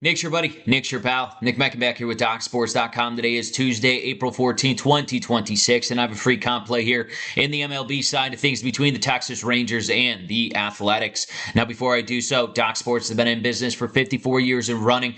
Nick's your buddy, Nick's your pal. Nick Menken back here with DocSports.com. Today is Tuesday, April 14, 2026, and I have a free comp play here in the MLB side of things between the Texas Rangers and the Athletics. Now, before I do so, Doc Sports has been in business for 54 years and running.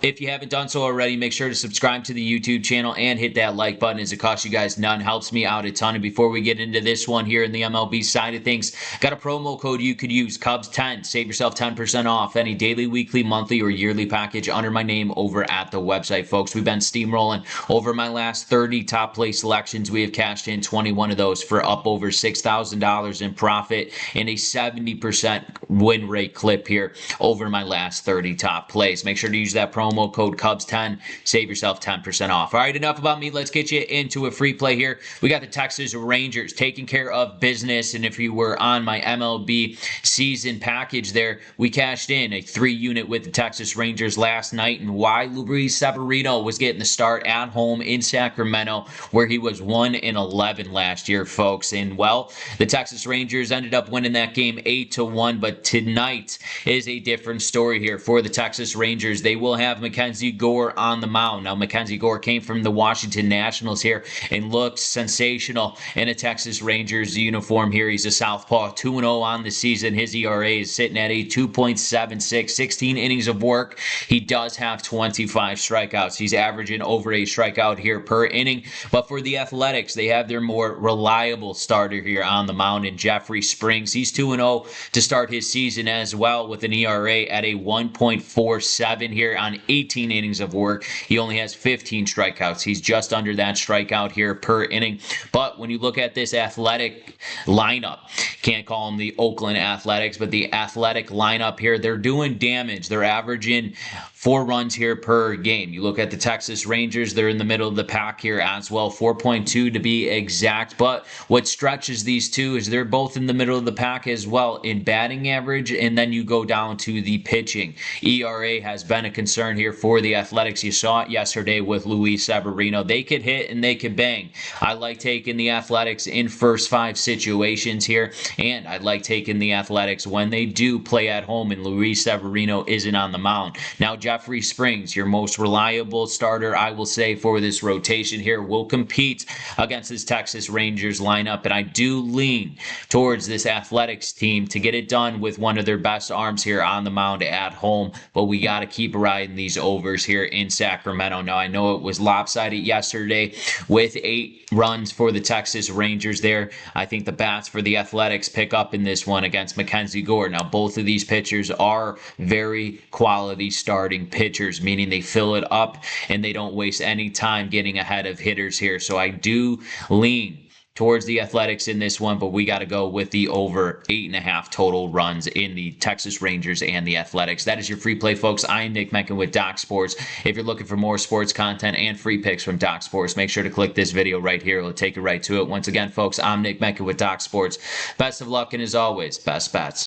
If you haven't done so already, make sure to subscribe to the YouTube channel and hit that like button as it costs you guys none. Helps me out a ton. And before we get into this one here in the MLB side of things, got a promo code you could use, Cubs10. Save yourself 10% off any daily, weekly, monthly, or yearly package under my name over at the website, folks. We've been steamrolling over my last 30 top play selections. We have cashed in 21 of those for up over $6,000 in profit and a 70% win rate clip here over my last 30 top plays. Make sure to use that promo code Cubs10. Save yourself 10% off. All right, enough about me. Let's get you into a free play here. We got the Texas Rangers taking care of business, and if you were on my MLB season package there, we cashed in a 3-unit with the Texas Rangers last night, and why Luis Severino was getting the start at home in Sacramento, where he was 1-11 last year, folks. And well, the Texas Rangers ended up winning that game 8-1, but tonight is a different story here for the Texas Rangers. They will have Mackenzie Gore on the mound. Now, Mackenzie Gore came from the Washington Nationals here and looked sensational in a Texas Rangers uniform here. He's a southpaw, 2-0 on the season. His ERA is sitting at a 2.76, 16 innings of work. He does have 25 strikeouts. He's averaging over a strikeout here per inning. But for the Athletics, they have their more reliable starter here on the mound in Jeffrey Springs. He's 2-0 to start his season as well, with an ERA at a 1.47 here on 18 innings of work. He only has 15 strikeouts. He's just under that strikeout here per inning. But when you look at this Athletic lineup, can't call them the Oakland Athletics, but the Athletic lineup here, they're doing damage. They're averaging 4 runs here per game. You look at the Texas Rangers, they're in the middle of the pack here as well, 4.2 to be exact. But what stretches these two is they're both in the middle of the pack as well in batting average, and then you go down to the pitching. ERA has been a concern here for the Athletics. You saw it yesterday with Luis Severino. They could hit and they could bang. I like taking the Athletics in first 5 situations here, and I like taking the Athletics when they do play at home and Luis Severino isn't on the mound. Now, Jeffrey Springs, your most reliable starter, I will say, for this rotation here, will compete against this Texas Rangers lineup, and I do lean towards this Athletics team to get it done with one of their best arms here on the mound at home. But we got to keep riding these overs here in Sacramento. Now, I know it was lopsided yesterday with 8 runs for the Texas Rangers there. I think the bats for the Athletics pick up in this one against Mackenzie Gore. Now, both of these pitchers are very quality starting pitchers, meaning they fill it up and they don't waste any time getting ahead of hitters here. So I do lean towards the Athletics in this one, but we got to go with the over 8.5 total runs in the Texas Rangers and the Athletics. That is your free play, folks. I am Nick Menken with Doc Sports. If you're looking for more sports content and free picks from Doc Sports, make sure to click this video right here. It'll take you right to it. Once again, folks, I'm Nick Menken with Doc Sports. Best of luck, and as always, best bets.